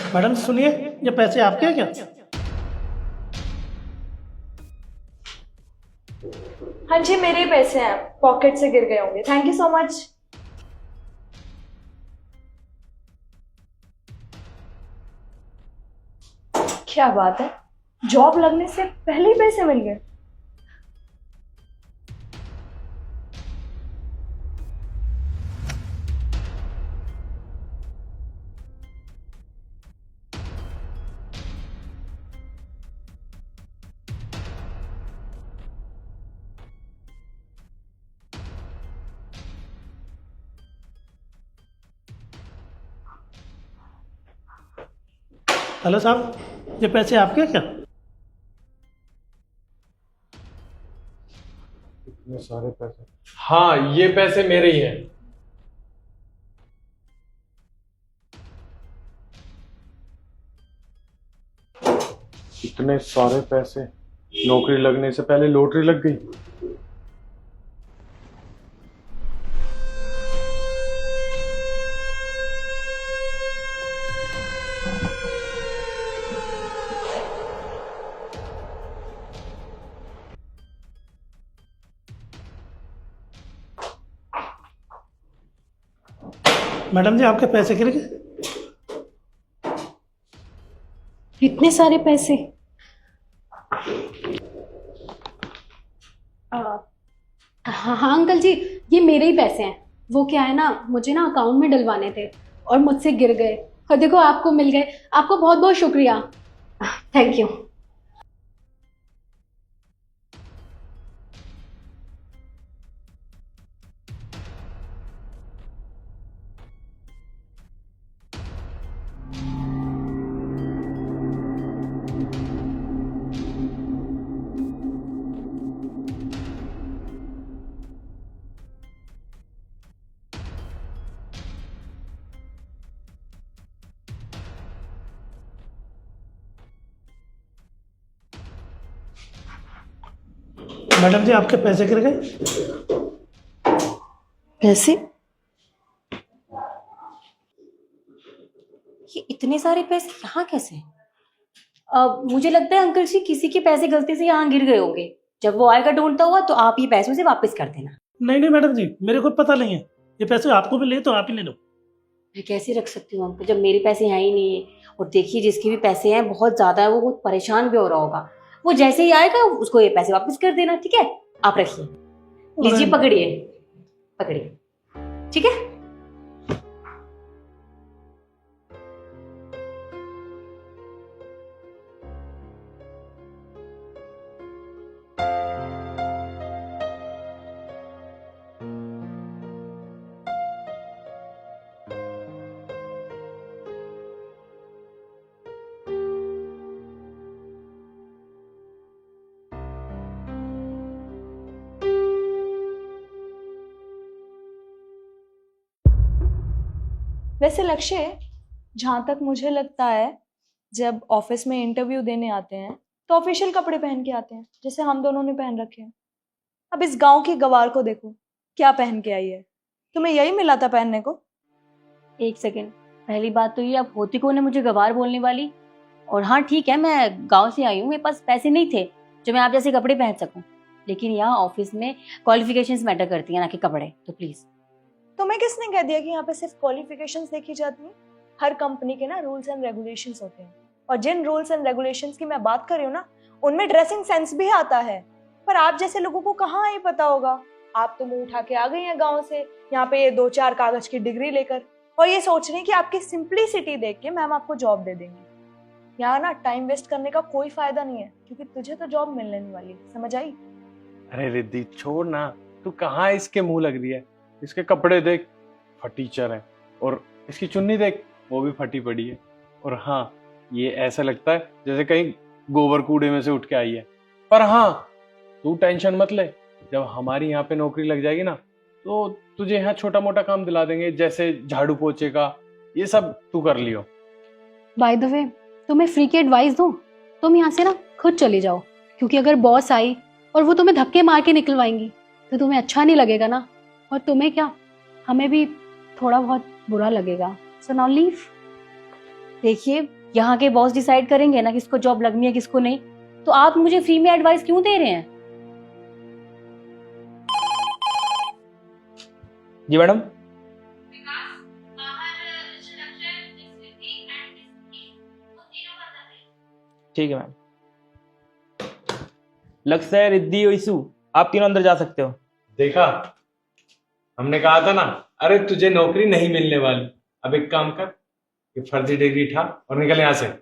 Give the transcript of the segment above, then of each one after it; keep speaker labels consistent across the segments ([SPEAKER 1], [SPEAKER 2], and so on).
[SPEAKER 1] Madam सुनिए, ये पैसे आपके हैं क्या?
[SPEAKER 2] हाँ जी, मेरे ही पैसे हैं, पॉकेट से गिर गए होंगे। Thank you so much. क्या बात है, जॉब लगने से पहले ही पैसे मिल गए।
[SPEAKER 1] हेलो साहब, ये पैसे आपके हैं क्या?
[SPEAKER 3] इतने सारे पैसे? हाँ, ये पैसे मेरे ही हैं। इतने सारे पैसे? नौकरी लगने से पहले लॉटरी लग गई।
[SPEAKER 1] मैडम जी, आपके पैसे गिर गए।
[SPEAKER 2] इतने सारे पैसे?
[SPEAKER 4] हाँ अंकल जी, ये मेरे ही पैसे हैं। वो क्या है ना, मुझे ना अकाउंट में डलवाने थे और मुझसे गिर गए और देखो आपको मिल गए। आपको बहुत बहुत शुक्रिया। Thank you.
[SPEAKER 1] मैडम जी, आपके पैसे गिर गए।
[SPEAKER 2] पैसे?
[SPEAKER 5] ये इतने सारे पैसे यहाँ कैसे? मुझे लगता है अंकल जी किसी के पैसे गलती से यहाँ गिर गए होंगे। जब वो आएगा ढूंढता हुआ तो आप ये पैसे उसे वापस कर देना।
[SPEAKER 1] नहीं नहीं मैडम जी, मेरे को पता नहीं है। ये पैसे आपको मिले तो आप ही ले लो।
[SPEAKER 5] मैं कैसे रख सकती हूँ अंकल जब मेरे पैसे हैं ही नहीं है। और देखिए जिसके भी पैसे हैं बहुत ज्यादा है, वो बहुत परेशान भी हो रहा होगा। वो जैसे ही आएगा उसको ये पैसे वापस कर देना, ठीक है? आप रखिए, लीजिए, पकड़िए पकड़िए, ठीक है?
[SPEAKER 2] वैसे लक्ष्य, जहाँ तक मुझे लगता है, जब ऑफिस में इंटरव्यू देने आते हैं तो ऑफिशियल कपड़े पहन के आते हैं, जैसे हम दोनों ने पहन रखे हैं। अब इस गांव की गवार को देखो, क्या पहन के आई है। तुम्हें यही मिला था पहनने को?
[SPEAKER 5] एक सेकेंड, पहली बात तो ये आप होती कौन है मुझे गवार बोलने वाली? और हाँ ठीक है, मैं गांव से आई हूँ, मेरे पास पैसे नहीं थे जो मैं आप जैसे कपड़े पहन सकूं। लेकिन यहाँ ऑफिस में क्वालिफिकेशंस मैटर करती हैं, ना कि कपड़े। तो प्लीज।
[SPEAKER 2] तुम्हें किसने कह दिया कि यहाँ पे सिर्फ क्वालिफिकेशंस देखी जाती हैं? हर कंपनी के ना रूल्स एंड रेगुलेशंस होते हैं, और जिन रूल्स एंड रेगुलेशंस की मैं बात कर रही हूँ ना, उनमें ड्रेसिंग सेंस भी आता है। पर आप जैसे लोगों को कहाँ ये पता होगा। आप तो मुंह उठा के आ गई हैं गाँव से, यहाँ पे ये 2-4 कागज की डिग्री लेकर, और ये सोच रही कि आपकी सिंप्लिसिटी देख के मैम आपको जॉब दे देंगी। यहाँ ना टाइम वेस्ट करने का कोई फायदा नहीं है, क्योंकि तुझे तो जॉब मिलने वाली है, समझ आई?
[SPEAKER 3] अरे रिद्धि छोड़ ना, तू कहाँ इसके मुंह लग रही है? इसके कपड़े देख, फटीचर है, और इसकी चुन्नी देख, वो भी फटी पड़ी है। और हाँ, ये ऐसा लगता है जैसे कहीं गोबर कूड़े में से उठ के आई है। पर हाँ, तू टेंशन मत ले, जब हमारी यहाँ पे नौकरी लग जाएगी ना, तो तुझे यहाँ छोटा मोटा काम दिला देंगे, जैसे झाड़ू पोछे का, ये सब तू कर लियो।
[SPEAKER 4] बाय द वे, तुम्हें फ्री की एडवाइस दूं, तुम यहाँ से ना खुद चली जाओ, क्योंकि अगर बॉस आई और वो तुम्हें धक्के मार के निकलवाएंगी तो तुम्हें अच्छा नहीं लगेगा ना। और तुम्हें क्या, हमें भी थोड़ा बहुत बुरा लगेगा। So now leave.
[SPEAKER 5] देखिए यहाँ के बॉस डिसाइड करेंगे ना किसको जॉब लगनी है किसको नहीं, तो आप मुझे फ्री में एडवाइस क्यों दे रहे हैं?
[SPEAKER 6] जी मैडम। ठीक है मैम। लक्ष्य, रिद्धि और इशू, आप तीनों अंदर जा सकते हो।
[SPEAKER 3] देखा, हमने कहा था ना, अरे तुझे नौकरी नहीं मिलने वाली। अब एक काम कर, ये फर्जी डिग्री उठा और निकल यहां से।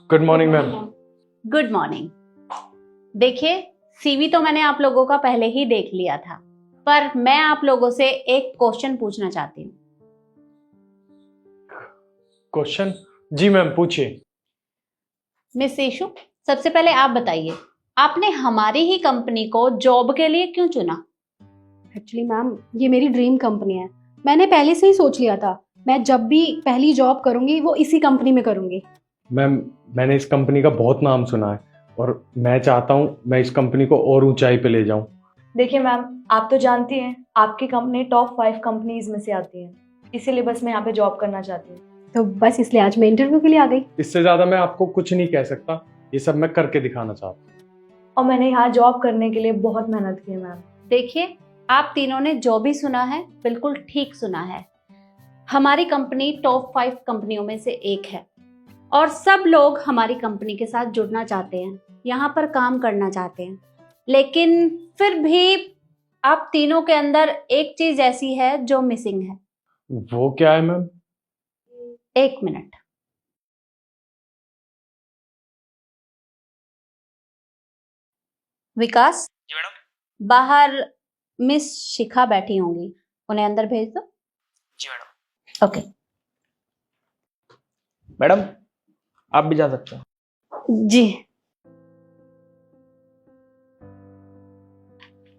[SPEAKER 3] Good morning ma'am.
[SPEAKER 4] Good morning. देखिए, सीवी तो मैंने आप लोगों का पहले ही देख लिया था, पर मैं आप लोगों से एक क्वेश्चन पूछना चाहती हूँ।
[SPEAKER 3] क्वेश्चन? जी मैम, पूछिए।
[SPEAKER 4] मिस इशू, सबसे पहले आप बताइए, आपने हमारी ही कंपनी को जॉब के लिए क्यों चुना?
[SPEAKER 7] एक्चुअली मैम, ये मेरी ड्रीम कंपनी है। मैंने पहले से ही सोच लिया था, मैं जब भी पहली जॉब करूंगी वो इसी कंपनी में करूंगी।
[SPEAKER 3] मैम, मैंने इस कंपनी का बहुत नाम सुना है और मैं चाहता हूँ मैं इस कंपनी को और ऊंचाई पे ले जाऊं।
[SPEAKER 2] देखिए मैम, आप तो जानती हैं आपकी कंपनी टॉप 5 कंपनीज में से आती है, इसीलिए बस मैं यहाँ पे जॉब करना चाहती हूँ।
[SPEAKER 7] तो बस इसलिए आज मैं इंटरव्यू के लिए आ गई।
[SPEAKER 3] इससे ज्यादा मैं आपको कुछ नहीं कह सकता, ये सब मैं करके दिखाना चाहता हूँ।
[SPEAKER 2] और मैंने यहाँ जॉब करने के लिए बहुत मेहनत की है मैम।
[SPEAKER 4] देखिए, आप तीनों ने जो भी सुना है बिल्कुल ठीक सुना है। हमारी कंपनी टॉप 5 कंपनियों में से एक है और सब लोग हमारी कंपनी के साथ जुड़ना चाहते हैं, यहाँ पर काम करना चाहते हैं। लेकिन फिर भी आप तीनों के अंदर एक चीज ऐसी है जो मिसिंग है।
[SPEAKER 3] वो क्या है मैम?
[SPEAKER 4] 1 मिनट। विकास,
[SPEAKER 6] जी मैडम।
[SPEAKER 4] बाहर मिस शिखा बैठी होंगी, उन्हें अंदर भेज दो।
[SPEAKER 6] जी मैडम।
[SPEAKER 4] ओके।
[SPEAKER 6] मैडम, आप भी जा सकते हो।
[SPEAKER 2] जी।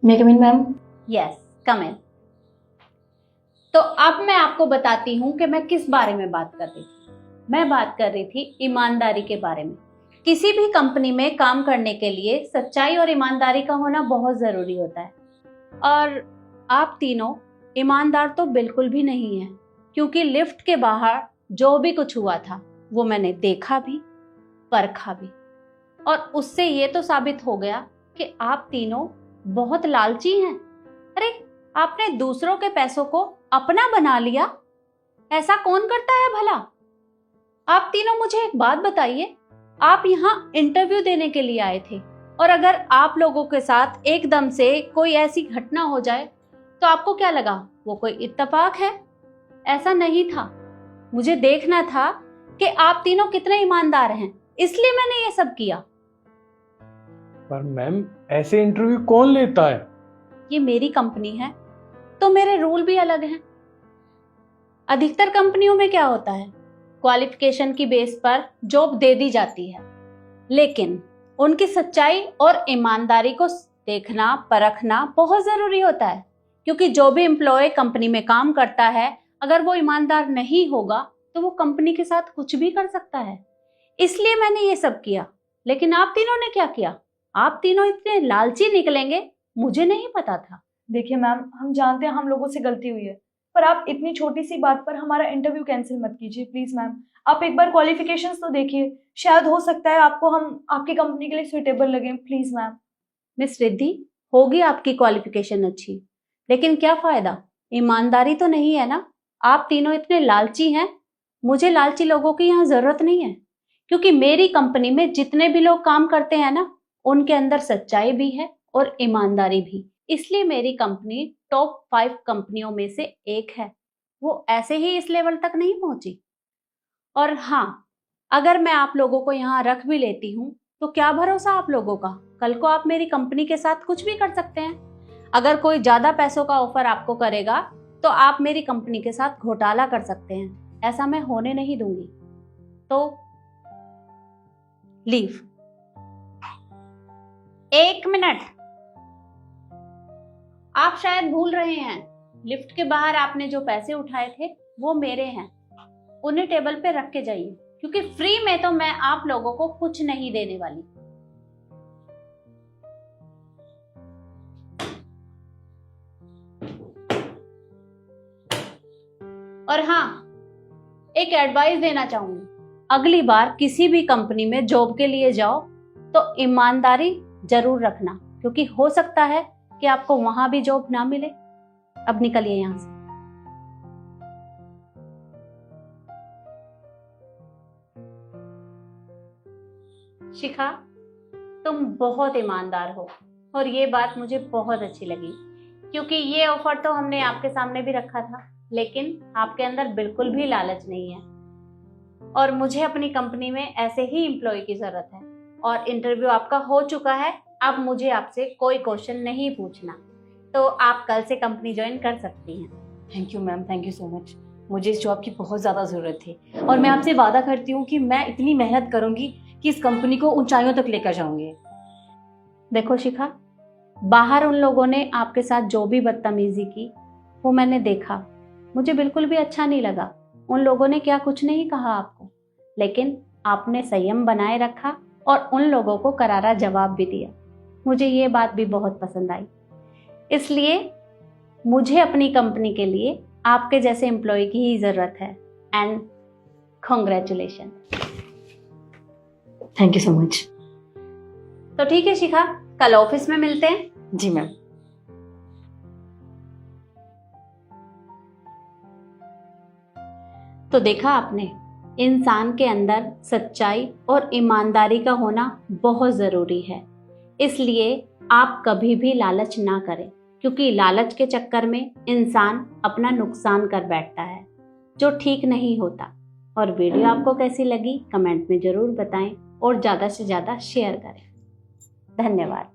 [SPEAKER 2] मे कम इन मैम?
[SPEAKER 4] यस, कम इन। तो अब मैं आपको बताती हूँ कि मैं किस बारे में बात कर रही थी। मैं बात कर रही थी ईमानदारी के बारे में। किसी भी कंपनी में काम करने के लिए सच्चाई और ईमानदारी का होना बहुत जरूरी होता है, और आप तीनों ईमानदार तो बिल्कुल भी नहीं है, क्योंकि लिफ्ट के बाहर जो भी कुछ हुआ था वो मैंने देखा भी, परखा भी, और उससे ये तो साबित हो गया कि आप तीनों बहुत लालची हैं। अरे, आपने दूसरों के पैसों को अपना बना लिया। ऐसा कौन करता है भला? आप तीनों मुझे एक बात बताइए, आप यहाँ इंटरव्यू देने के लिए आए थे, और अगर आप लोगों के साथ एकदम से कोई ऐसी घटना हो जाए तो आपको क्या लगा वो कोई इत्तेफाक है? ऐसा नहीं था। मुझे देखना था कि आप तीनों कितने ईमानदार हैं, इसलिए मैंने ये सब किया।
[SPEAKER 3] पर मैम, ऐसे इंटरव्यू कौन लेता है?
[SPEAKER 4] ये मेरी कंपनी है तो मेरे रूल भी अलग हैं। अधिकतर कंपनियों में क्या होता है, क्वालिफिकेशन की बेस पर जॉब दे दी जाती है, लेकिन उनकी सच्चाई और ईमानदारी को देखना परखना बहुत जरूरी होता है, क्योंकि जो भी एम्प्लॉय कंपनी में काम करता है, अगर वो ईमानदार नहीं होगा तो वो कंपनी के साथ कुछ भी कर सकता है। इसलिए मैंने ये सब किया। लेकिन आप तीनों ने क्या किया? आप तीनों इतने लालची निकलेंगे मुझे नहीं पता था।
[SPEAKER 2] देखिए मैम, हम जानते हैं हम लोगों से गलती हुई है, पर आप इतनी छोटी सी बात पर हमारा इंटरव्यू कैंसिल मत कीजिए प्लीज मैम। आप एक बार क्वालिफिकेशंस तो देखिए, शायद हो सकता है आपको हम आपकी कंपनी के लिए सुइटेबल लगे। Please ma'am.
[SPEAKER 4] मिस रिद्धि, होगी आपकी क्वालिफिकेशन अच्छी, लेकिन क्या फायदा, ईमानदारी तो नहीं है ना। आप तीनों इतने लालची हैं। मुझे लालची लोगों की यहाँ जरूरत नहीं है, क्योंकि मेरी कंपनी में जितने भी लोग काम करते हैं ना, उनके अंदर सच्चाई भी है और ईमानदारी भी। इसलिए मेरी कंपनी टॉप 5 कंपनियों में से एक है। वो ऐसे ही इस लेवल तक नहीं पहुंची। और हाँ, अगर मैं आप लोगों को यहाँ रख भी लेती हूँ तो क्या भरोसा आप लोगों का, कल को आप मेरी कंपनी के साथ कुछ भी कर सकते हैं। अगर कोई ज्यादा पैसों का ऑफर आपको करेगा तो आप मेरी कंपनी के साथ घोटाला कर सकते हैं। ऐसा मैं होने नहीं दूंगी। तो लीव। 1 मिनट।
[SPEAKER 8] आप शायद भूल रहे हैं, लिफ्ट के बाहर आपने जो पैसे उठाए थे वो मेरे हैं। उन्हें टेबल पे रख के जाइए, क्योंकि फ्री में तो मैं आप लोगों को कुछ नहीं देने वाली। और हाँ, एक एडवाइस देना चाहूंगी, अगली बार किसी भी कंपनी में जॉब के लिए जाओ तो ईमानदारी जरूर रखना, क्योंकि हो सकता है कि आपको वहां भी जॉब ना मिले। अब निकलिए यहां से। शिखा, तुम बहुत ईमानदार हो और ये बात मुझे बहुत अच्छी लगी, क्योंकि ये ऑफर तो हमने आपके सामने भी रखा था, लेकिन आपके अंदर बिल्कुल भी लालच नहीं है। और मुझे अपनी कंपनी में ऐसे ही एम्प्लॉय की जरूरत है, और इंटरव्यू आपका हो चुका है। अब मुझे आपसे कोई क्वेश्चन नहीं पूछना, तो आप कल से कंपनी ज्वाइन कर सकती हैं।
[SPEAKER 5] Thank you ma'am, thank you so much. मुझे इस जॉब की बहुत ज़्यादा ज़रूरत थी, और मैं आपसे वादा करती हूँ कि मैं इतनी मेहनत करूँगी कि इस कंपनी को ऊंचाइयों तक लेकर जाऊँगी।
[SPEAKER 8] देखो शिखा, बाहर उन लोगों ने आपके साथ जो भी बदतमीजी की वो मैंने देखा, मुझे बिल्कुल भी अच्छा नहीं लगा। उन लोगों ने क्या कुछ नहीं कहा आपको, लेकिन आपने संयम बनाए रखा और उन लोगों को करारा जवाब भी दिया। मुझे ये बात भी बहुत पसंद आई। इसलिए मुझे अपनी कंपनी के लिए आपके जैसे एम्प्लॉय की ही जरूरत है। And congratulation.
[SPEAKER 5] Thank you so much.
[SPEAKER 8] तो ठीक है शिखा, कल ऑफिस में मिलते हैं।
[SPEAKER 5] जी मैम।
[SPEAKER 8] तो देखा आपने, इंसान के अंदर सच्चाई और ईमानदारी का होना बहुत ज़रूरी है। इसलिए आप कभी भी लालच ना करें, क्योंकि लालच के चक्कर में इंसान अपना नुकसान कर बैठता है, जो ठीक नहीं होता। और वीडियो आपको कैसी लगी कमेंट में ज़रूर बताएं और ज़्यादा से ज़्यादा शेयर करें। धन्यवाद।